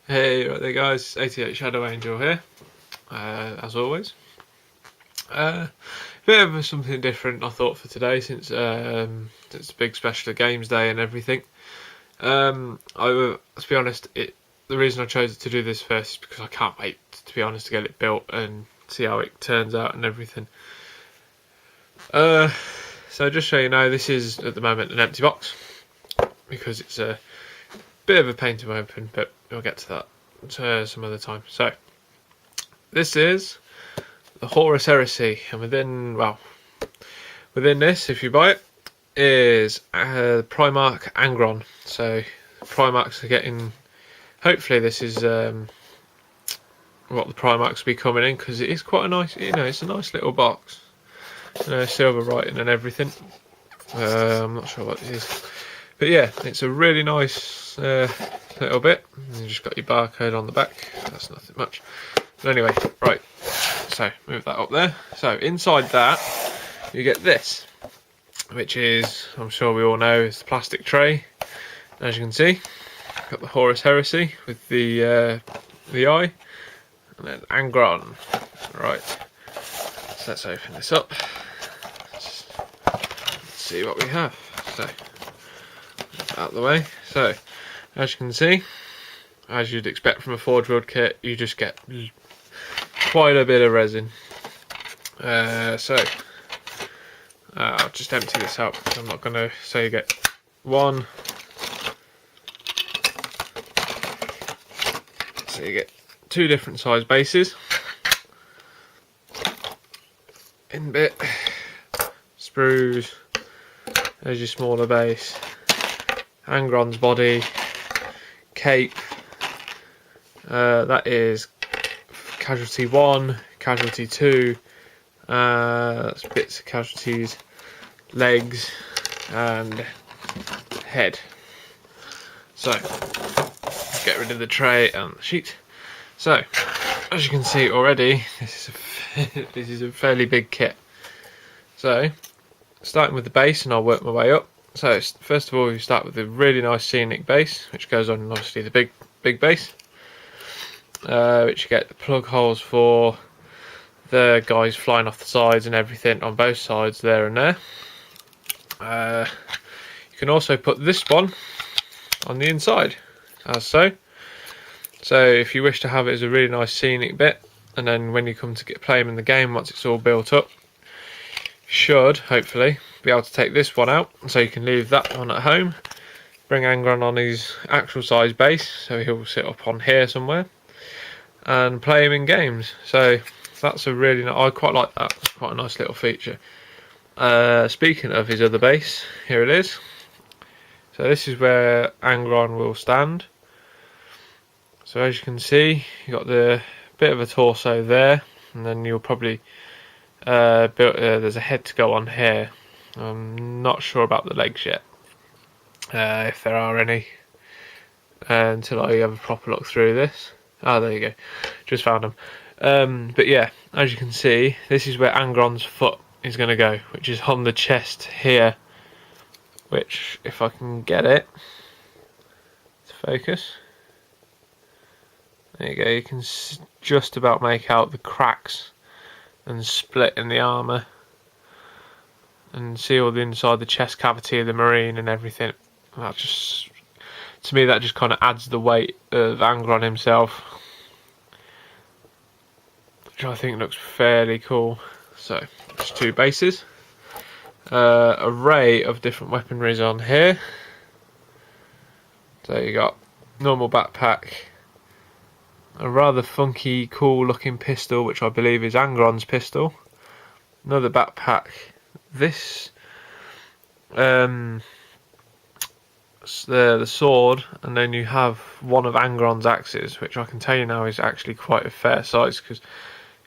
Hey, right there guys, 88 Shadow Angel here, as always. Bit of something different I thought for today since it's a big special games day and everything. To be honest, the reason I chose to do this first is because I can't wait, to be honest, to get it built and see how it turns out and everything. So just so you know, this is at the moment an empty box because it's a bit of a pain to open, but we'll get to that some other time. So this is the Horus Heresy, and within this, if you buy it, is Primarch Angron. So Primarchs are getting. Hopefully, this is what the Primarchs will be coming in, because it is quite a nice. It's a nice little box. Silver writing and everything. I'm not sure what it is, but yeah, it's a really nice little bit. You just got your barcode on the back. That's nothing much. But anyway, right. So move that up there. So inside that, you get this, which is, I'm sure we all know, is the plastic tray. As you can see, got the Horus Heresy with the eye, and then Angron. Right. So let's open this up. Let's see what we have. So out of the way. So as you can see, as you'd expect from a Forge World kit, you just get quite a bit of resin. So I'll just empty this out because I'm not going to say you get one. So you get two different size bases. In bit, sprues, there's your smaller base, Angron's body, cape, that is Casualty 1, Casualty 2, that's bits of Casualties, legs and head. So, get rid of the tray and the sheet. So, as you can see already, this is a fairly big kit. So, starting with the base, and I'll work my way up. So, first of all, you start with a really nice scenic base, which goes on obviously the big base, which you get the plug holes for the guys flying off the sides and everything on both sides there and there. You can also put this one on the inside, as so. So if you wish to have it as a really nice scenic bit, and then when you come to play them in the game, once it's all built up, you should hopefully be able to take this one out, so you can leave that one at home, bring Angron on his actual size base, so he'll sit up on here somewhere, and play him in games. So that's I quite like that. It's quite a nice little feature. Speaking of his other base, here it is. So this is where Angron will stand. So as you can see, you got the bit of a torso there, and then you'll probably there's a head to go on here. I'm not sure about the legs yet, if there are any, until I have a proper look through this. Oh, there you go, just found them. But yeah, as you can see, this is where Angron's foot is going to go, which is on the chest here, which, if I can get it to focus, there you go, you can just about make out the cracks and split in the armour, and see all the inside the chest cavity of the Marine and everything. That just, to me, that just kind of adds the weight of Angron himself, which I think looks fairly cool. So, there's two bases. Array of different weaponries on here. So you got normal backpack, a rather funky, cool looking pistol, which I believe is Angron's pistol. Another backpack. This, the sword, and then you have one of Angron's axes, which I can tell you now is actually quite a fair size, because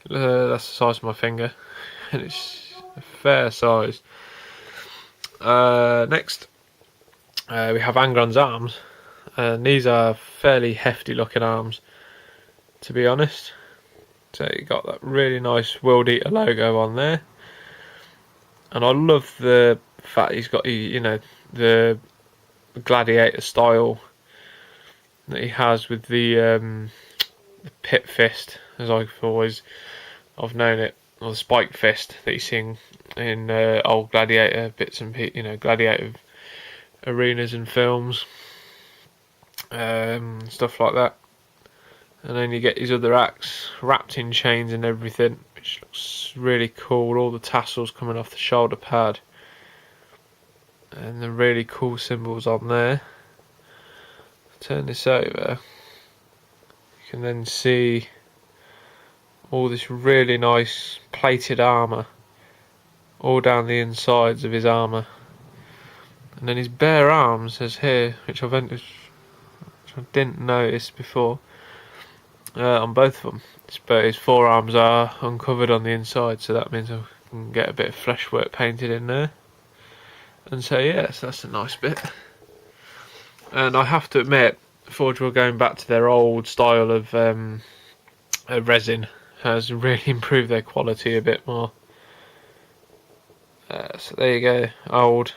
that's the size of my finger, and it's a fair size. Next, we have Angron's arms, and these are fairly hefty looking arms, to be honest. So you got that really nice World Eater logo on there, and I love the fact he's got the gladiator style that he has with the pit fist, as I've known it, or the spike fist that you seen in old gladiator bits and gladiator arenas and films, stuff like that. And then you get his other axe wrapped in chains and everything, which looks really cool. All the tassels coming off the shoulder pad, and the really cool symbols on there. Turn this over, you can then see all this really nice plated armour all down the insides of his armour. And then his bare arms says here, which I didn't notice before, on both of them. But his forearms are uncovered on the inside, so that means I can get a bit of flesh work painted in there. And so yes, that's a nice bit. And I have to admit, Forge World, going back to their old style of resin, has really improved their quality a bit more. So there you go, old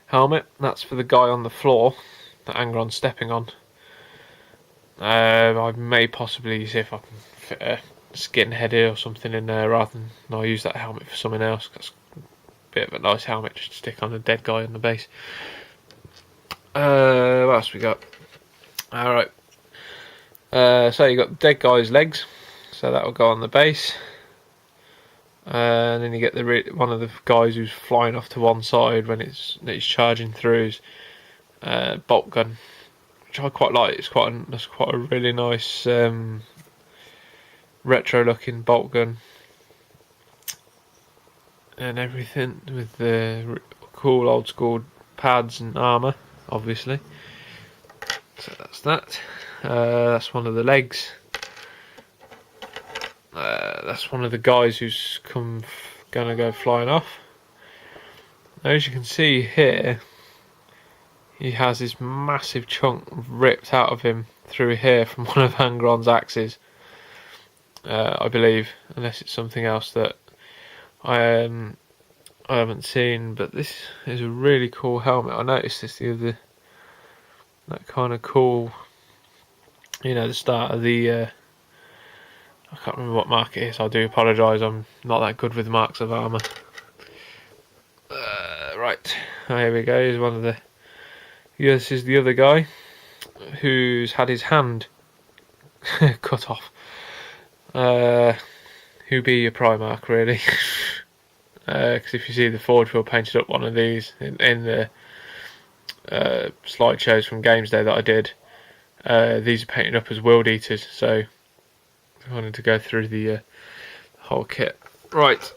helmet. That's for the guy on the floor that Angron's stepping on. I may possibly see if I can fit a skinhead or something in there rather than I'll use that helmet for something else. That's a bit of a nice helmet just to stick on a dead guy on the base. What else we got? Alright. So you got the dead guy's legs, so that will go on the base. And then you get one of the guys who's flying off to one side when it's charging through his bolt gun, which I quite like. That's quite a really nice retro-looking bolt gun and everything, with the cool old school pads and armour, obviously. So that's that. That's one of the legs. That's one of the guys who's gonna go flying off. Now, as you can see here, he has this massive chunk ripped out of him through here from one of Angron's axes, I believe, unless it's something else that I haven't seen. But this is a really cool helmet. I noticed this that kind of cool, the start of the I can't remember what mark it is. I do apologise, I'm not that good with marks of armour. Right, here we go. Here's one of the. This is the other guy who's had his hand cut off. Who be your Primarch, really? Because if you see the Forge World painted up one of these in the slideshows from Games Day that I did, these are painted up as World Eaters, so I wanted to go through the whole kit. Right,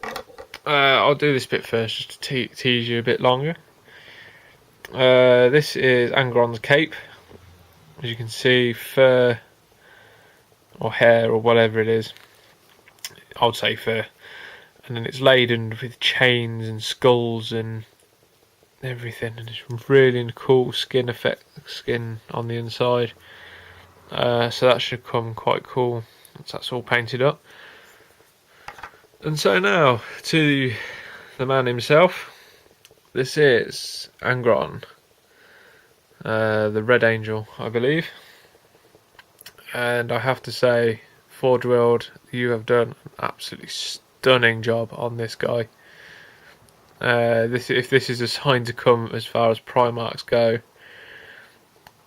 I'll do this bit first just to tease you a bit longer. This is Angron's cape. As you can see, fur or hair or whatever it is, I would say fur, and then it's laden with chains and skulls and everything, and it's really cool skin on the inside. So that should come quite cool once that's all painted up. And so now to the man himself. This is Angron, the Red Angel, I believe. And I have to say, Forge World, you have done an absolutely stunning job on this guy. If this is a sign to come as far as Primarchs go,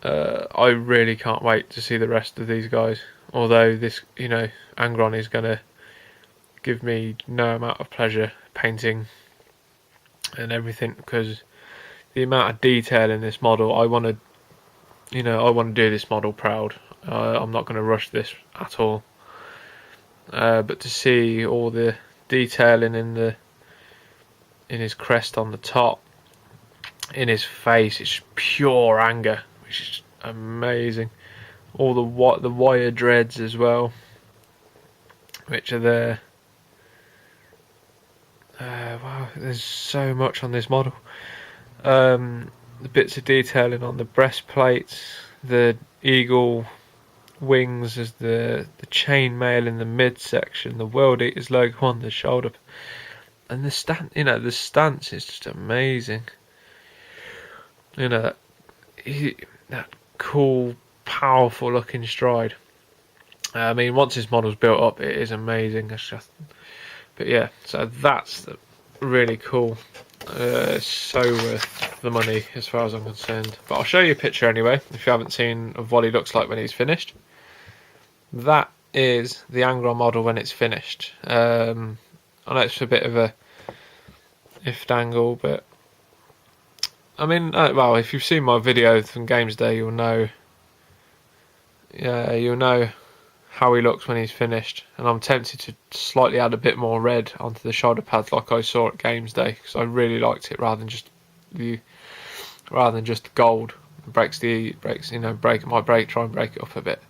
I really can't wait to see the rest of these guys. Although this, Angron is going to give me no amount of pleasure painting and everything, because the amount of detail in this model, I want to do this model proud. I'm not going to rush this at all. But to see all the detailing in his crest on the top, in his face, it's pure anger, which is amazing. All the wire dreads as well, which are there. Wow, there's so much on this model. The bits of detailing on the breastplates, the eagle wings as the chainmail in the midsection, the World Eaters logo on the shoulder, and the stance is just amazing. That cool powerful looking stride. I mean, once his model's built up, it is amazing. It's just, but yeah, so that's really cool. It's so worth the money as far as I'm concerned. But I'll show you a picture anyway, if you haven't seen of what he looks like when he's finished. That is the Angron model when it's finished. I know it's a bit of a iffed angle, but I mean, well, if you've seen my video from Games Day, you'll know. Yeah, you'll know how he looks when he's finished, and I'm tempted to slightly add a bit more red onto the shoulder pads like I saw at Games Day, because I really liked it rather than just gold. It breaks, you know, try and break it up a bit.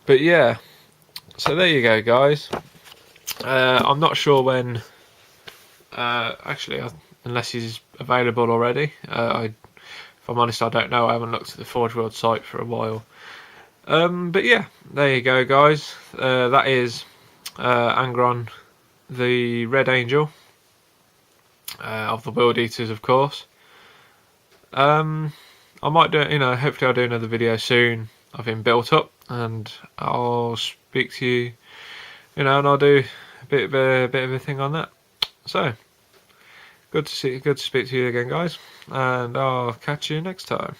But yeah, so there you go, guys. I'm not sure when. Actually, unless he's available already. If I'm honest, I don't know. I haven't looked at the Forge World site for a while. But yeah, there you go, guys. That is Angron, the Red Angel of the World Eaters, of course. I might do, you know, hopefully I'll do another video soon of him built up, and I'll speak to you, you know, and I'll do a bit of a thing on that. So good to speak to you again, guys, and I'll catch you next time.